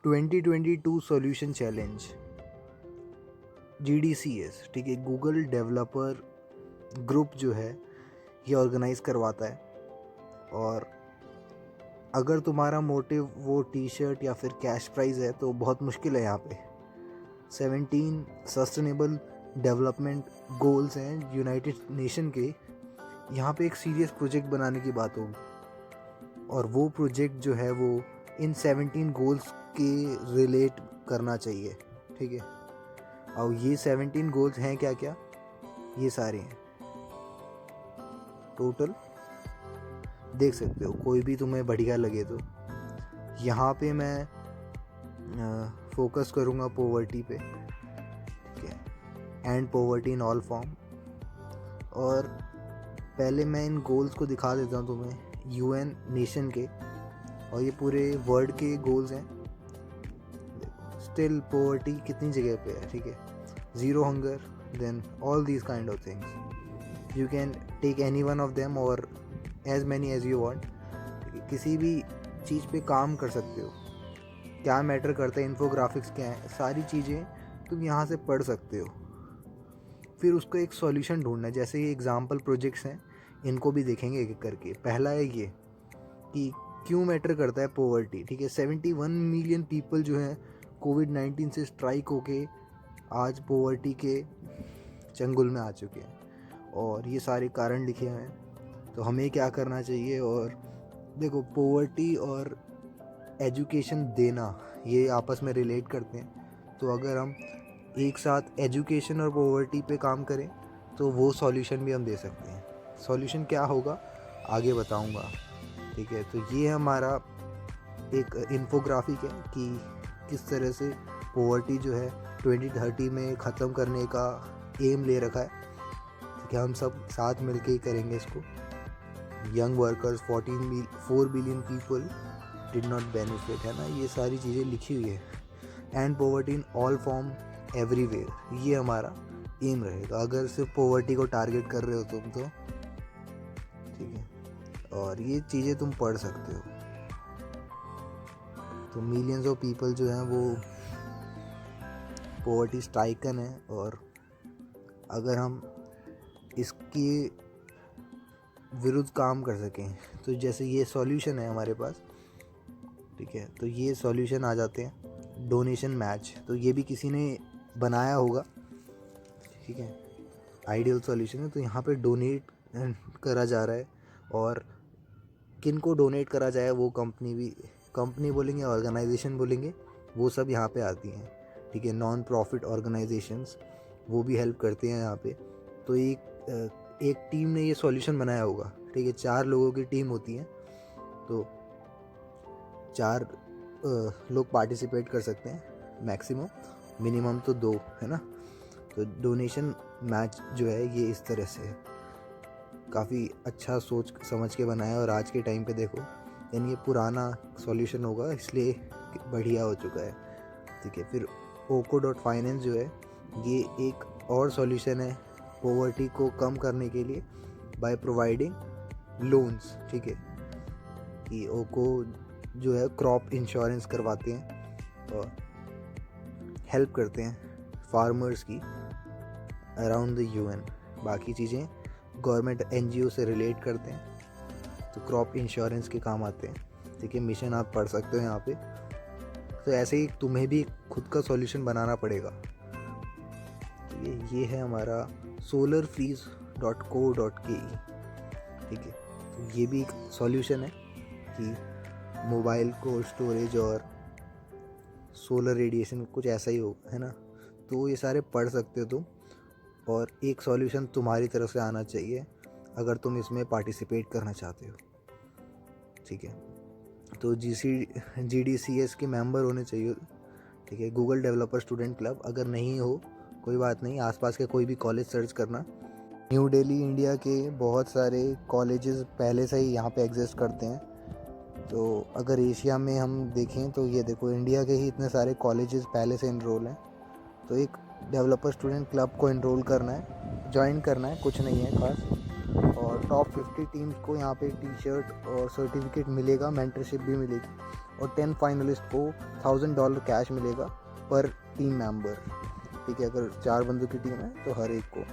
2022 solution challenge GDCS, ठीक है, Google developer group जो है ये ऑर्गेनाइज करवाता है। और अगर तुम्हारा मोटिव वो टी शर्ट या फिर कैश प्राइज़ है तो बहुत मुश्किल है। यहाँ पे 17 सस्टेनेबल डेवलपमेंट गोल्स हैं यूनाइटेड नेशन के। यहाँ पे एक सीरियस प्रोजेक्ट बनाने की बात होगी और वो प्रोजेक्ट जो है वो इन 17 गोल्स के रिलेट करना चाहिए, ठीक है। और ये 17 गोल्स हैं क्या क्या, ये सारे हैं टोटल, देख सकते हो, कोई भी तुम्हें बढ़िया लगे तो। यहाँ पे मैं फोकस करूँगा पॉवर्टी पे, ठीक है, and poverty in all form. और पहले मैं इन गोल्स को दिखा देता हूँ तुम्हें, UN नेशन के, और ये पूरे वर्ल्ड के गोल्स हैं। स्टिल पॉवर्टी कितनी जगह पे है, ठीक है, zero hunger, then all these kind of things. You can take any one of them और as many as you want. किसी भी चीज़ पे काम कर सकते हो। क्या मैटर करता है, इन्फोग्राफिक्स क्या है, सारी चीज़ें तुम यहाँ से पढ़ सकते हो। फिर उसको एक सॉल्यूशन ढूंढना है। जैसे ये एग्जाम्पल प्रोजेक्ट्स हैं, इनको भी देखेंगे एक एक करके। पहला है ये कि क्यों मैटर करता है पॉवर्टी, ठीक है। 71 मिलियन पीपल जो हैं कोविड-19 से स्ट्राइक होके आज पॉवर्टी के चंगुल में आ चुके हैं, और ये सारे कारण लिखे हुए हैं। तो हमें क्या करना चाहिए, और देखो पॉवर्टी और एजुकेशन देना ये आपस में रिलेट करते हैं। तो अगर हम एक साथ एजुकेशन और पॉवर्टी पे काम करें तो वो सॉल्यूशन भी हम दे सकते हैं। सॉल्यूशन क्या होगा आगे बताऊंगा, ठीक है। तो ये हमारा एक इन्फोग्राफिक है कि किस तरह से पॉवर्टी जो है 2030 में ख़त्म करने का एम ले रखा है, ठीक है। हम सब साथ मिलके ही करेंगे इसको। Young workers 4 billion people did not benefit, है ना, ये सारी चीज़ें लिखी हुई है। And poverty in all form everywhere, ये हमारा एम रहेगा। अगर सिर्फ पॉवर्टी को टारगेट कर रहे हो तुम तो, ठीक है, और ये चीज़ें तुम पढ़ सकते हो। तो मिलियंस ऑफ पीपल जो हैं वो पॉवर्टी स्ट्राइकन है, और अगर हम इसके विरुद्ध काम कर सकें तो जैसे ये सॉल्यूशन है हमारे पास, ठीक है। तो ये सॉल्यूशन आ जाते हैं डोनेशन मैच। तो ये भी किसी ने बनाया होगा, ठीक है, आइडियल सॉल्यूशन है। तो यहाँ पे डोनेट करा जा रहा है, और किन को डोनेट करा जाए वो कंपनी बोलेंगे, ऑर्गेनाइजेशन बोलेंगे, वो सब यहाँ पे आती हैं, ठीक है। नॉन प्रॉफिट ऑर्गेनाइजेशंस वो भी हेल्प करते हैं यहाँ पे। तो एक टीम ने ये सॉल्यूशन बनाया होगा, ठीक है। 4 लोगों की टीम होती है, तो 4 लोग पार्टिसिपेट कर सकते हैं मैक्सिमम, मिनिमम तो 2, है ना। तो डोनेशन मैच जो है ये इस तरह से है, काफ़ी अच्छा सोच समझ के बनाया। और आज के टाइम पे देखो, यानी ये पुराना सॉल्यूशन होगा इसलिए बढ़िया हो चुका है, ठीक है। फिर OCO.finance जो है ये एक और सॉल्यूशन है पॉवर्टी को कम करने के लिए, बाय प्रोवाइडिंग लोन्स, ठीक है। कि OCO जो है क्रॉप इंश्योरेंस करवाते हैं और हेल्प करते हैं फार्मर्स की अराउंड द UN। बाकी चीज़ें गवर्नमेंट NGO से रिलेट करते हैं, तो क्रॉप इंश्योरेंस के काम आते हैं, ठीक है। मिशन आप पढ़ सकते हो यहाँ पे। तो ऐसे ही तुम्हें भी खुद का सॉल्यूशन बनाना पड़ेगा। तो ये है हमारा solarfreeze.co.ke, ठीक है। तो ये भी एक सॉल्यूशन है कि मोबाइल को स्टोरेज और सोलर रेडिएशन कुछ ऐसा ही हो, है ना। तो ये सारे पढ़ सकते हो तुम, और एक सॉल्यूशन तुम्हारी तरफ से आना चाहिए अगर तुम इसमें पार्टिसिपेट करना चाहते हो, ठीक है। तो GDCS के मेंबर होने चाहिए, ठीक है। गूगल डेवलपर स्टूडेंट क्लब अगर नहीं हो कोई बात नहीं, आसपास के कोई भी कॉलेज सर्च करना। न्यू दिल्ली इंडिया के बहुत सारे कॉलेजेस पहले से ही यहाँ पे एग्जिस्ट करते हैं। तो अगर एशिया में हम देखें तो ये देखो, इंडिया के ही इतने सारे कॉलेजेस पहले से इनरोल हैं। तो एक डेवलपर स्टूडेंट क्लब को इनरोल करना है, ज्वाइन करना है, कुछ नहीं है खास। और टॉप 50 टीम्स को यहाँ पे टी शर्ट और सर्टिफिकेट मिलेगा, मेंटरशिप भी मिलेगी। और 10 फाइनलिस्ट को $1000 कैश मिलेगा पर टीम मेंबर, ठीक है। अगर 4 बंदों की टीम है तो हर एक को,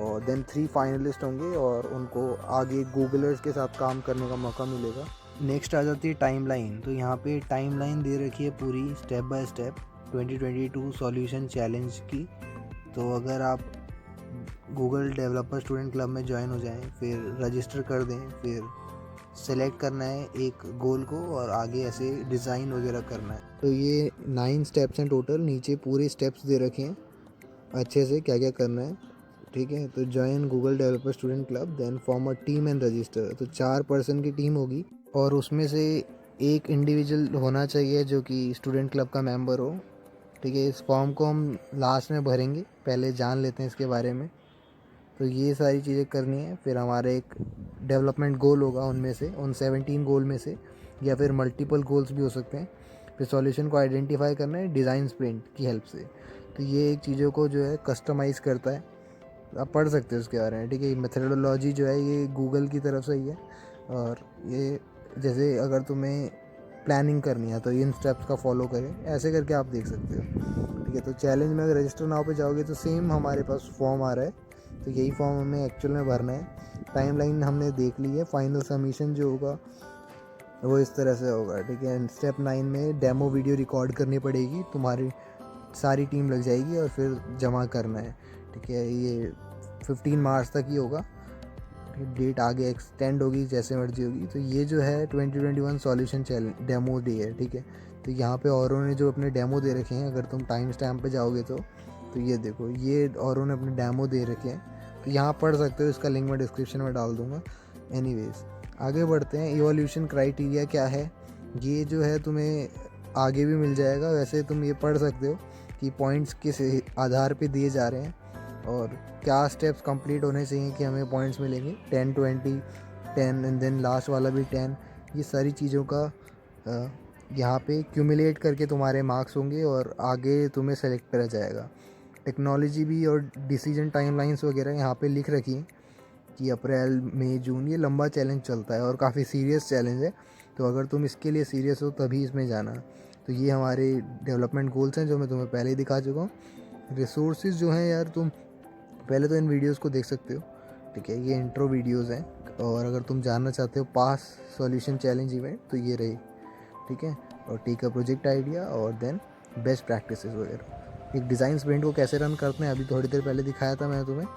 और देन 3 फाइनलिस्ट होंगे और उनको आगे गूगलर्स के साथ काम करने का मौका मिलेगा। नेक्स्ट आ जाती है टाइमलाइन। तो यहाँ पे टाइमलाइन दे रखी है पूरी step by step 2022 solution challenge की। तो अगर आप गूगल डेवलपर स्टूडेंट क्लब में ज्वाइन हो जाएं, फिर रजिस्टर कर दें, फिर सेलेक्ट करना है एक गोल को और आगे ऐसे डिज़ाइन वगैरह करना है। तो ये 9 स्टेप्स हैं टोटल, नीचे पूरे स्टेप्स दे रखे हैं अच्छे से क्या क्या करना है, ठीक है। तो join Google developer student club, then form a team and register. तो 4 पर्सन की टीम होगी और उसमें से एक इंडिविजुअल होना चाहिए जो कि स्टूडेंट क्लब का मेंबर हो, ठीक है। इस फॉर्म को हम लास्ट में भरेंगे, पहले जान लेते हैं इसके बारे में। तो ये सारी चीज़ें करनी है। फिर हमारा एक डेवलपमेंट गोल होगा उनमें से, उन 17 गोल में से, या फिर मल्टीपल गोल्स भी हो सकते हैं। फिर सॉल्यूशन को आइडेंटिफाई करना है डिज़ाइन स्प्रिंट की हेल्प से। तो ये एक चीज़ों को जो है कस्टमाइज़ करता है, आप पढ़ सकते हो उसके बारे में, ठीक है। मेथडोलॉजी जो है ये गूगल की तरफ से ही है, और ये जैसे अगर तुम्हें प्लानिंग करनी है तो इन स्टेप्स का फॉलो करें, ऐसे करके आप देख सकते हो, ठीक है। तो चैलेंज में अगर रजिस्टर नाउ पे जाओगे तो सेम हमारे पास फॉर्म आ रहा है, तो यही फॉर्म हमें एक्चुअल में भरना है। टाइमलाइन हमने देख ली है, फाइनल सबमिशन जो होगा वो इस तरह से होगा, ठीक है। स्टेप 9 में डेमो वीडियो रिकॉर्ड करनी पड़ेगी, तुम्हारी सारी टीम लग जाएगी और फिर जमा करना है, ठीक है। ये 15 मार्च तक ही होगा, डेट आगे एक्सटेंड होगी जैसे मर्जी होगी। तो ये जो है 2021 सॉल्यूशन चैलेंज डेमो डे है, ठीक है। तो यहाँ पे औरों ने जो अपने डेमो दे रखे हैं, अगर तुम टाइम स्टैम्प पे जाओगे तो ये देखो, ये औरों ने अपने डेमो दे रखे हैं, तो यहाँ पढ़ सकते हो, इसका लिंक मैं डिस्क्रिप्शन में डाल दूँगा। एनीवेज आगे बढ़ते हैं। इवोल्यूशन क्राइटेरिया क्या है, ये जो है तुम्हें आगे भी मिल जाएगा। वैसे तुम ये पढ़ सकते हो कि पॉइंट्स किस आधार पे दिए जा रहे हैं और क्या स्टेप्स कंप्लीट होने चाहिए कि हमें पॉइंट्स मिलेंगे, 10, 20, 10 एंड देन लास्ट वाला भी 10। ये सारी चीज़ों का यहाँ पे क्यूमुलेट करके तुम्हारे मार्क्स होंगे और आगे तुम्हें सेलेक्ट करा जाएगा। टेक्नोलॉजी भी और डिसीजन टाइमलाइंस वगैरह यहाँ पे लिख रखी हैं कि अप्रैल मई जून, ये लंबा चैलेंज चलता है और काफ़ी सीरियस चैलेंज है। तो अगर तुम इसके लिए सीरियस हो तभी इसमें जाना। तो ये हमारे डेवलपमेंट गोल्स हैं जो मैं तुम्हें पहले ही दिखा चुका हूँ। रिसोर्सेज जो हैं यार, तुम पहले तो इन वीडियोस को देख सकते हो, ठीक है। ये इंट्रो वीडियोस हैं, और अगर तुम जानना चाहते हो पास सॉल्यूशन चैलेंज इवेंट तो ये रही, ठीक है। और टेक अ प्रोजेक्ट आइडिया और देन बेस्ट प्रैक्टिसेस वगैरह। एक डिज़ाइन स्प्रिंट को कैसे रन करते हैं अभी थोड़ी देर पहले दिखाया था मैंने तुम्हें।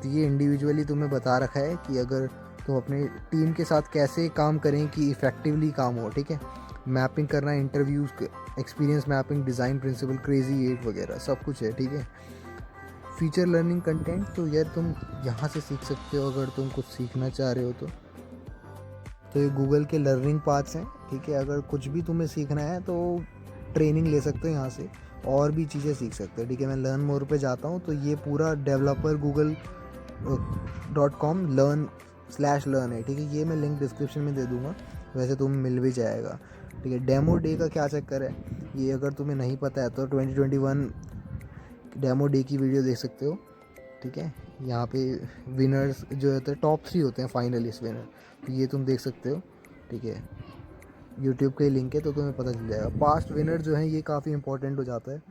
तो ये इंडिविजुअली तुम्हें बता रखा है कि अगर तुम अपने टीम के साथ कैसे काम करें कि इफ़ेक्टिवली काम हो, ठीक है। मैपिंग करना, interviews, experience mapping, design principle, crazy 8 वगैरह सब कुछ है, ठीक है। फीचर लर्निंग कंटेंट, तो यार तुम यहाँ से सीख सकते हो अगर तुम कुछ सीखना चाह रहे हो तो ये गूगल के लर्निंग पाथ्स हैं, ठीक है। अगर कुछ भी तुम्हें सीखना है तो ट्रेनिंग ले सकते हो यहाँ से, और भी चीज़ें सीख सकते हो, ठीक है। मैं लर्न मोर पे जाता हूँ तो ये पूरा developergoogle.com learn/learn है, ठीक है। ये मैं लिंक डिस्क्रिप्शन में दे दूँगा, वैसे तुम्हें मिल भी जाएगा, ठीक है। डेमो डे का क्या चक्कर है, ये अगर तुम्हें नहीं पता है तो 2021 डेमो डे की वीडियो देख सकते हो, ठीक है। यहाँ पे विनर्स जो होते हैं टॉप 3 होते हैं फाइनलिस्ट विनर, तो ये तुम देख सकते हो, ठीक है। यूट्यूब के लिंक है तो तुम्हें पता चल जाएगा। पास्ट विनर जो हैं ये काफ़ी इंपॉर्टेंट हो जाता है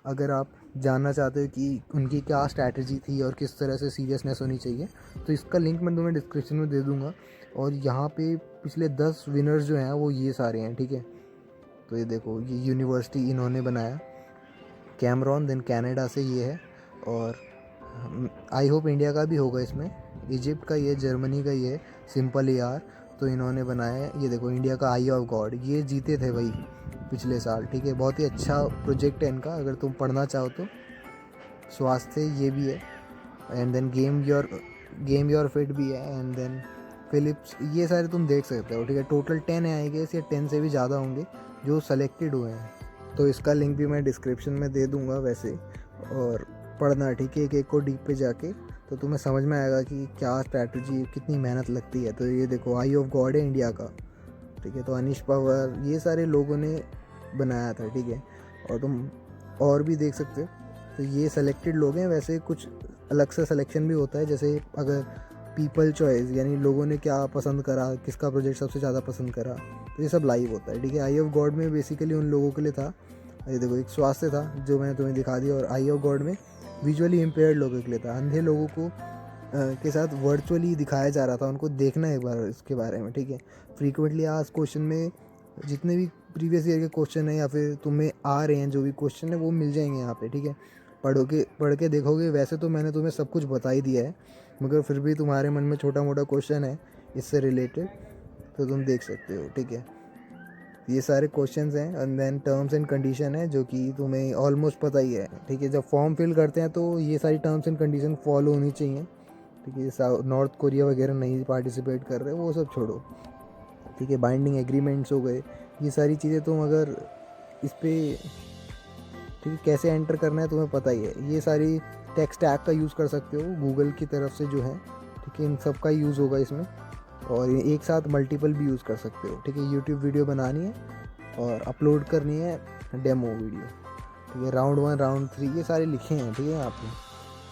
अगर आप जानना चाहते हो कि उनकी क्या स्ट्रैटेजी थी और किस तरह से सीरियसनेस होनी चाहिए। तो इसका लिंक मैं तुम्हें डिस्क्रिप्शन में दे दूँगा। और यहाँ पे पिछले 10 विनर्स जो हैं वो ये सारे हैं, ठीक है। तो ये देखो, ये यूनिवर्सिटी इन्होंने बनाया, कैमरॉन, देन कनाडा से ये है, और आई होप इंडिया का भी होगा इसमें। इजिप्ट का ये, जर्मनी का ये, सिंपल AR तो इन्होंने बनाया है। ये देखो, इंडिया का आई ऑफ गॉड, ये जीते थे भाई पिछले साल, ठीक है। बहुत ही अच्छा प्रोजेक्ट है इनका, अगर तुम पढ़ना चाहो तो। स्वास्थ्य ये भी है, and then game your fit भी है, एंड देन फिलिप्स, ये सारे तुम देख सकते हो, ठीक है। टोटल 10 है आई गेस, या 10 से भी ज़्यादा होंगे जो सेलेक्टेड हुए हैं। तो इसका लिंक भी मैं डिस्क्रिप्शन में दे दूँगा वैसे, और पढ़ना, ठीक है, एक एक को डीप पे जाके, तो तुम्हें समझ में आएगा कि क्या स्ट्रैटेजी, कितनी मेहनत लगती है। तो ये देखो, आई ऑफ गॉड है इंडिया का, ठीक है। तो अनिश पवार, ये सारे लोगों ने बनाया था, ठीक है। और तुम और भी देख सकते हो। तो ये सेलेक्टेड लोग हैं, वैसे कुछ अलग से सिलेक्शन भी होता है, जैसे अगर पीपल चॉइस, यानी लोगों ने क्या पसंद करा, किसका प्रोजेक्ट सबसे ज़्यादा पसंद करा, तो ये सब लाइव होता है, ठीक है। आई ऑफ गॉड में बेसिकली उन लोगों के लिए था, ये देखो एक स्वास्थ्य था जो मैंने तुम्हें दिखा दिया, और आई ऑफ गॉड में विजुअली इम्पेयर्ड लोगों के लिए था, अंधे लोगों को के साथ वर्चुअली दिखाया जा रहा था, उनको देखना है एक बार इसके बारे में, ठीक है। फ्रीक्वेंटली आज क्वेश्चन में जितने भी प्रीवियस ईयर के क्वेश्चन है या फिर तुम्हें आ रहे हैं जो भी क्वेश्चन है वो मिल जाएंगे यहाँ पे, ठीक है। पढ़ के देखोगे। वैसे तो मैंने तुम्हें सब कुछ बता ही दिया है, मगर फिर भी तुम्हारे मन में छोटा मोटा क्वेश्चन है इससे रिलेटेड, तो तुम देख सकते हो, ठीक है। ये सारे क्वेश्चंस हैं, and then terms and condition है जो कि तुम्हें ऑलमोस्ट पता ही है, ठीक है। जब फॉर्म फिल करते हैं तो ये सारी टर्म्स एंड कंडीशन फॉलो होनी चाहिए, ठीक है। नॉर्थ कोरिया वगैरह नहीं पार्टिसिपेट कर रहे, वो सब छोड़ो, ठीक है। बाइंडिंग एग्रीमेंट्स हो गए, ये सारी चीज़ें तुम अगर इस पर, ठीक है, कैसे एंटर करना है तुम्हें पता ही है। ये सारी टेक स्टैक का यूज़ कर सकते हो गूगल की तरफ से जो है, ठीक है। इन सब का यूज़ होगा इसमें, और एक साथ मल्टीपल भी यूज़ कर सकते हो, ठीक है। यूट्यूब वीडियो बनानी है और अपलोड करनी है डेमो वीडियो, ठीक है। राउंड 1 राउंड 3 ये सारे लिखे हैं, ठीक है। यहाँ पे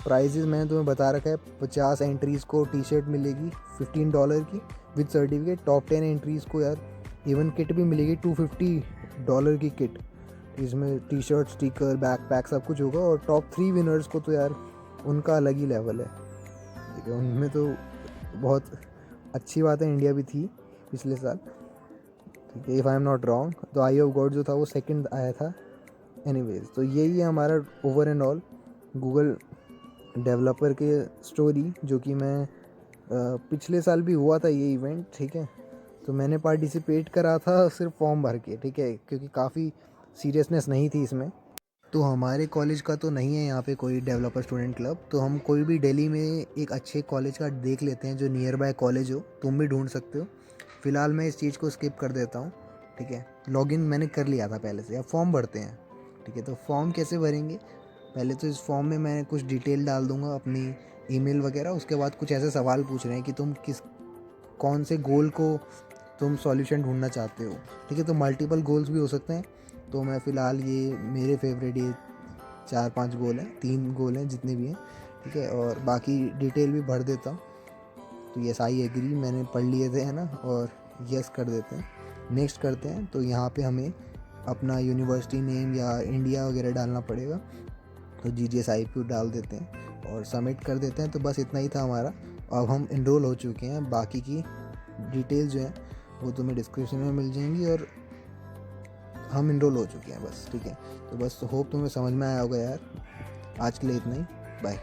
प्राइजेज़ मैंने तुम्हें बता रखा है, 50 एंट्रीज़ को टी शर्ट मिलेगी $15 की विद सर्टिफिकेट। टॉप 10 एंट्रीज़ को यार इवन किट भी मिलेगी $250 की किट, इसमें टी शर्ट, स्टिकर, बैकपैक सब कुछ होगा। और टॉप 3 विनर्स को तो यार उनका अलग ही लेवल है, ठीक है। उनमें तो बहुत अच्छी बात है, इंडिया भी थी पिछले साल, ठीक है। If I am not wrong, तो आई ऑफ गॉड जो था वो सेकंड आया था। एनीवेज, तो यही है हमारा over and all Google developer के स्टोरी, जो कि मैं पिछले साल भी हुआ था ये इवेंट, ठीक है। तो मैंने पार्टिसिपेट करा था सिर्फ फॉर्म भर के, ठीक है, क्योंकि काफ़ी सीरियसनेस नहीं थी इसमें। तो हमारे कॉलेज का तो नहीं है यहाँ पे कोई डेवलपर स्टूडेंट क्लब, तो हम कोई भी दिल्ली में एक अच्छे कॉलेज का देख लेते हैं जो नियर बाय कॉलेज हो। तुम भी ढूंढ सकते हो। फ़िलहाल मैं इस चीज़ को स्किप कर देता हूँ, ठीक है। लॉगिन मैंने कर लिया था पहले से। अब फॉर्म भरते हैं, ठीक है। तो फॉर्म कैसे भरेंगे, पहले तो इस फॉर्म में मैं कुछ डिटेल डाल दूँगा, अपनी ईमेल वगैरह। उसके बाद कुछ ऐसे सवाल पूछ रहे हैं कि तुम कौन से गोल को तुम सॉल्यूशन ढूंढना चाहते हो, ठीक है। तो मल्टीपल गोल्स भी हो सकते हैं। तो मैं फ़िलहाल ये मेरे फेवरेट ये 4-5 गोल हैं, 3 गोल हैं जितने भी हैं, ठीक है। और बाकी डिटेल भी भर देता हूँ। तो यस आई एग्री मैंने पढ़ लिए थे, है ना, और यस कर देते हैं, नेक्स्ट करते हैं। तो यहाँ पे हमें अपना यूनिवर्सिटी नेम या इंडिया वगैरह डालना पड़ेगा, तो GGSIPU डाल देते हैं और सबमिट कर देते हैं। तो बस इतना ही था हमारा। अब हम इनरोल हो चुके हैं। बाकी की डिटेल जो है वो तुम्हें डिस्क्रिप्शन में मिल जाएंगी, और हम इनरोल हो चुके हैं बस, ठीक है। तो बस होप तुम्हें समझ में आया होगा यार। आज के लिए इतना ही, बाय।